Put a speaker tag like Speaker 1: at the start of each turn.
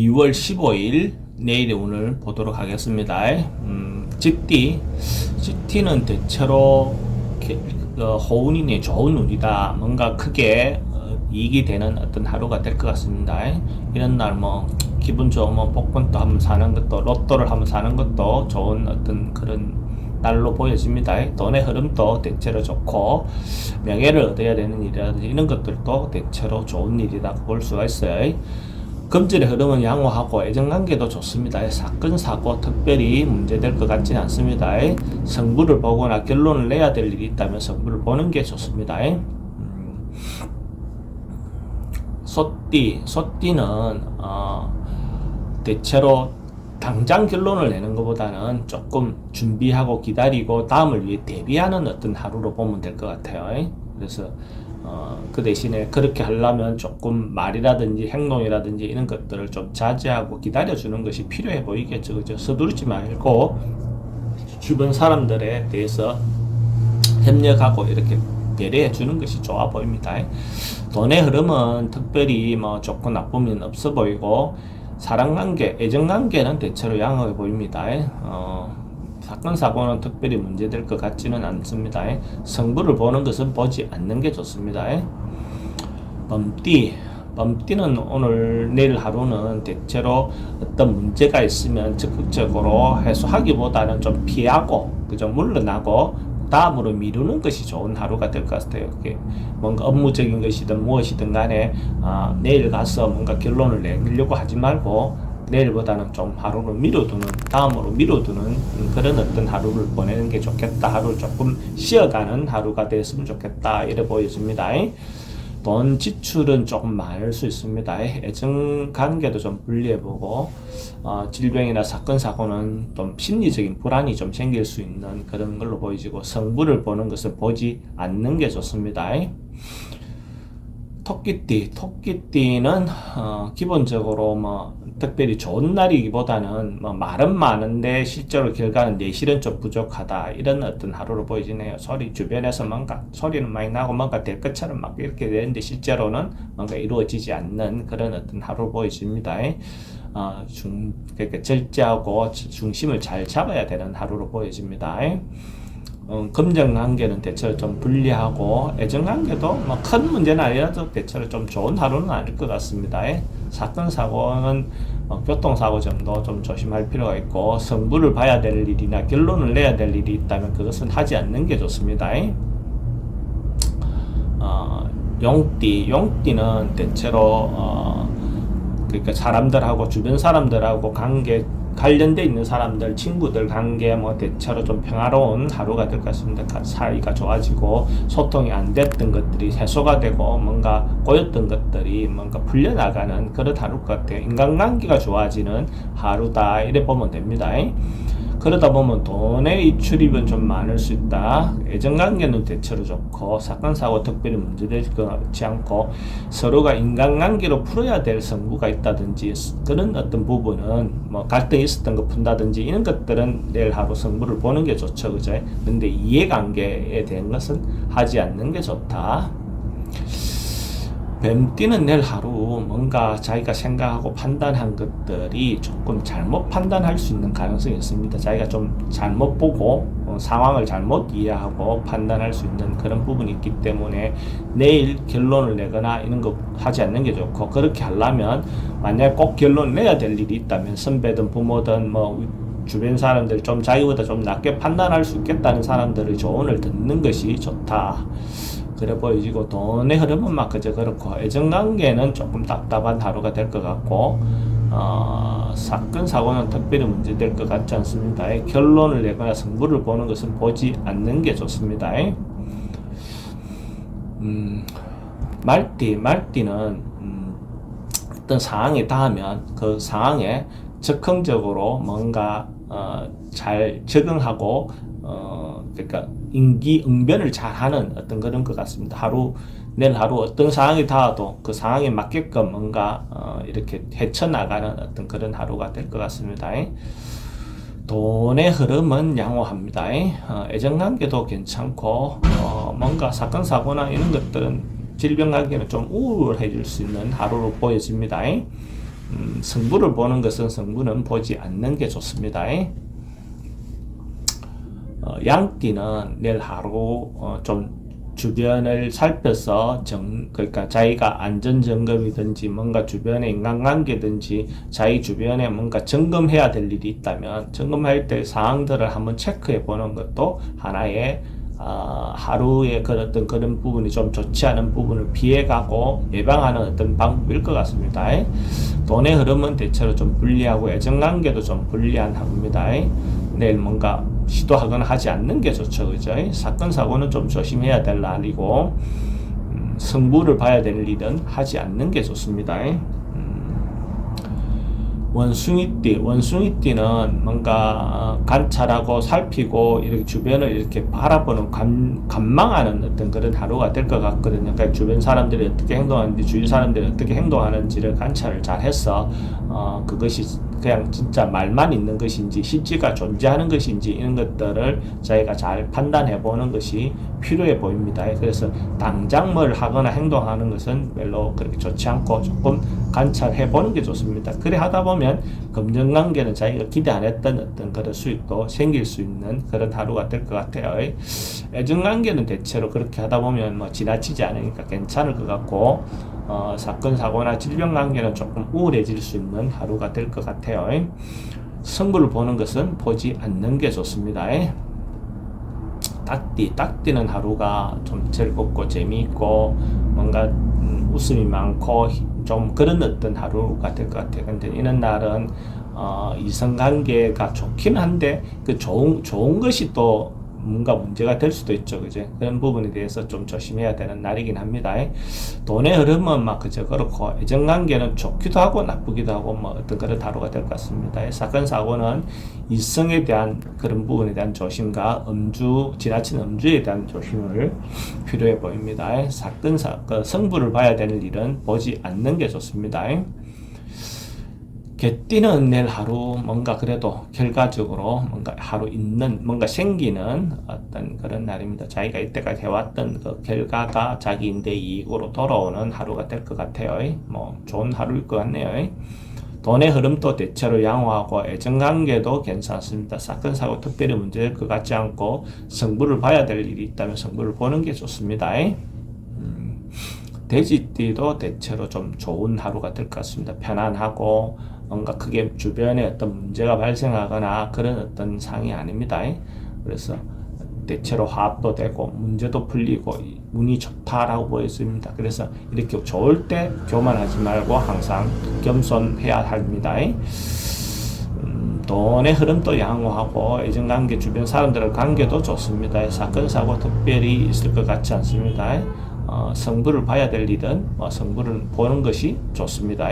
Speaker 1: 2월 15일 내일의 운을 보도록 하겠습니다. GT는 대체로 호운이니 좋은 운이다. 뭔가 크게 이익이 되는 어떤 하루가 될 것 같습니다. 이런 날 기분 좋으면 복권도 한번 사는 것도, 로또를 한번 사는 것도 좋은 어떤 그런 날로 보여집니다. 돈의 흐름도 대체로 좋고, 명예를 얻어야 되는 일이라든지 이런 것들도 대체로 좋은 일이다 볼 수가 있어요. 금전의 흐름은 양호하고 애정관계도 좋습니다. 사건, 사고 특별히 문제될 것 같지는 않습니다. 성부를 보거나 결론을 내야 될 일이 있다면 성부를 보는 게 좋습니다. 소띠는 대체로 당장 결론을 내는 것보다는 조금 준비하고 기다리고 다음을 위해 대비하는 어떤 하루로 보면 될 것 같아요. 그래서 그 대신에 그렇게 하려면 조금 말이라든지 행동이라든지 이런 것들을 좀 자제하고 기다려주는 것이 필요해 보이겠죠. 그죠? 서두르지 말고 주변 사람들에 대해서 협력하고 이렇게 배려해 주는 것이 좋아 보입니다. 돈의 흐름은 특별히 좋고 나쁨은 없어 보이고, 사랑관계, 애정관계는 대체로 양호해 보입니다. 사건, 사고는 특별히 문제될 것 같지는 않습니다. 성부를 보는 것은 보지 않는 게 좋습니다. 범띠는 오늘 내일 하루는 대체로 어떤 문제가 있으면 적극적으로 해소하기보다는 좀 피하고 그저 물러나고 다음으로 미루는 것이 좋은 하루가 될 것 같아요. 그게 뭔가 업무적인 것이든 무엇이든 간에 내일 가서 뭔가 결론을 내려고 하지 말고 내일보다는 좀 하루를 미뤄두는, 다음으로 미뤄두는 그런 어떤 하루를 보내는 게 좋겠다. 하루를 조금 쉬어가는 하루가 됐으면 좋겠다. 이래 보여집니다. 돈 지출은 조금 많을 수 있습니다. 애정 관계도 좀 분리해보고, 질병이나 사건, 사고는 좀 심리적인 불안이 좀 생길 수 있는 그런 걸로 보이지고, 성부를 보는 것을 보지 않는 게 좋습니다. 토끼띠는 기본적으로 특별히 좋은 날이기보다는 말은 많은데 실제로 결과는 내실은 좀 부족하다, 이런 어떤 하루로 보이지네요. 주변에서 뭔가 소리는 많이 나고 뭔가 될 것처럼 막 이렇게 되는데 실제로는 뭔가 이루어지지 않는 그런 어떤 하루로 보여집니다. 그러니까 절제하고 중심을 잘 잡아야 되는 하루로 보여집니다. 금전관계는 대체로 좀 불리하고, 애정관계도 큰 문제는 아니라도 대체로 좀 좋은 하루는 아닐 것 같습니다. 사건, 사고는 교통사고 정도 좀 조심할 필요가 있고, 성부를 봐야 될 일이나 결론을 내야 될 일이 있다면 그것은 하지 않는 게 좋습니다. 용띠는 대체로 그러니까 사람들하고, 주변 사람들하고 관련돼 있는 사람들, 친구들 관계 대체로 좀 평화로운 하루가 될 것 같습니다. 사이가 좋아지고 소통이 안 됐던 것들이 해소가 되고 뭔가 꼬였던 것들이 뭔가 풀려나가는 그런 하루 것 같아요. 인간관계가 좋아지는 하루다, 이래 보면 됩니다. 그러다 보면 돈의 출입은 좀 많을 수 있다. 애정관계는 대체로 좋고, 사건, 사고 특별히 문제될 것 같지 않고, 서로가 인간관계로 풀어야 될 성부가 있다든지 그런 어떤 부분은 갈등이 있었던 거 푼다든지 이런 것들은 내일 하루 성부를 보는 게 좋죠. 그죠? 근데 이해관계에 대한 것은 하지 않는 게 좋다. 뱀띠는 내일 하루 뭔가 자기가 생각하고 판단한 것들이 조금 잘못 판단할 수 있는 가능성이 있습니다. 자기가 좀 잘못 보고 상황을 잘못 이해하고 판단할 수 있는 그런 부분이 있기 때문에 내일 결론을 내거나 이런 거 하지 않는 게 좋고, 그렇게 하려면 만약에 꼭 결론을 내야 될 일이 있다면 선배든 부모든 주변 사람들, 좀 자기보다 좀 낮게 판단할 수 있겠다는 사람들의 조언을 듣는 것이 좋다. 그래 보이지고, 돈의 흐름은 그저 그렇고, 애정관계는 조금 답답한 하루가 될 것 같고, 사건, 사고는 특별히 문제될 것 같지 않습니다. 결론을 내거나 승부를 보는 것은 보지 않는 게 좋습니다. 말띠는 어떤 상황에 닿으면 그 상황에 적극적으로 뭔가 잘 적응하고 그러니까 응변을 잘하는 어떤 그런 것 같습니다. 내일 하루 어떤 상황이 닿아도 그 상황에 맞게끔 뭔가 이렇게 헤쳐나가는 어떤 그런 하루가 될 것 같습니다. 돈의 흐름은 양호합니다. 애정관계도 괜찮고, 뭔가 사건, 사고나 이런 것들은 질병관계는 좀 우울해질 수 있는 하루로 보여집니다. 성부를 보는 것은 성부는 보지 않는 게 좋습니다. 양띠는 내일 하루 좀 주변을 살펴서 그러니까 자기가 안전 점검이든지 뭔가 주변의 인간관계든지 자기 주변에 뭔가 점검해야 될 일이 있다면 점검할 때 사항들을 한번 체크해 보는 것도 하나의 하루에 그런 부분이 좀 좋지 않은 부분을 피해가고 예방하는 어떤 방법일 것 같습니다. 돈의 흐름은 대체로 좀 불리하고 애정관계도 좀 불리한 하루입니다. 내일 뭔가 시도하거나 하지 않는 게 좋죠. 그죠? 사건, 사고는 좀 조심해야 될 날이고, 승부를 봐야 될 일은 하지 않는 게 좋습니다. 원숭이띠는 뭔가 관찰하고 살피고 이렇게 주변을 이렇게 바라보는 관망하는 어떤 그런 하루가 될 것 같거든요. 그러니까 주변 사람들이 어떻게 행동하는지, 주위 사람들이 어떻게 행동하는지를 관찰을 잘 해서 그것이 그냥 진짜 말만 있는 것인지 실제가 존재하는 것인지 이런 것들을 자기가 잘 판단해 보는 것이 필요해 보입니다. 그래서 당장 뭘 하거나 행동하는 것은 별로 그렇게 좋지 않고 조금 관찰해 보는 게 좋습니다. 그래 하다 보면 금전관계는 자기가 기대 안 했던 어떤 그런 수익도 생길 수 있는 그런 하루가 될 것 같아요. 애정관계는 대체로 그렇게 하다 보면 뭐 지나치지 않으니까 괜찮을 것 같고, 사건, 사고나 질병 관계는 조금 우울해질 수 있는 하루가 될 것 같아요. 승부를 보는 것은 보지 않는 게 좋습니다. 딱띠는 하루가 좀 즐겁고 재미있고 뭔가 웃음이 많고 좀 그런 어떤 하루가 될 것 같아요. 근데 이런 날은 이성관계가 좋긴 한데 그 좋은 것이 또 뭔가 문제가 될 수도 있죠. 그죠? 그런 부분에 대해서 좀 조심해야 되는 날이긴 합니다. 돈의 흐름은 막 그저 그렇고, 애정관계는 좋기도 하고 나쁘기도 하고 뭐 어떤 그런 하루가 될 것 같습니다. 사건, 사고는 이성에 대한 그런 부분에 대한 조심과 지나친 음주에 대한 조심을 필요해 보입니다. 성부를 봐야 되는 일은 보지 않는 게 좋습니다. 개띠는 내일 하루 뭔가 그래도 결과적으로 뭔가 하루 뭔가 생기는 어떤 그런 날입니다. 자기가 이때까지 해왔던 그 결과가 자기인데 이익으로 돌아오는 하루가 될 것 같아요. 뭐 좋은 하루일 것 같네요. 돈의 흐름도 대체로 양호하고 애정관계도 괜찮습니다. 사건, 사고 특별히 문제될 것 같지 않고 성부를 봐야 될 일이 있다면 성부를 보는 게 좋습니다. 돼지띠도 대체로 좀 좋은 하루가 될 것 같습니다. 편안하고 뭔가 크게 주변에 어떤 문제가 발생하거나 그런 어떤 상이 아닙니다. 그래서 대체로 화합도 되고 문제도 풀리고 운이 좋다라고 보여집니다. 그래서 이렇게 좋을 때 교만하지 말고 항상 겸손해야 합니다. 돈의 흐름도 양호하고 애정관계 주변 사람들의 관계도 좋습니다. 사건, 사고 특별히 있을 것 같지 않습니다. 성부를 봐야 될 일은 성부를 보는 것이 좋습니다.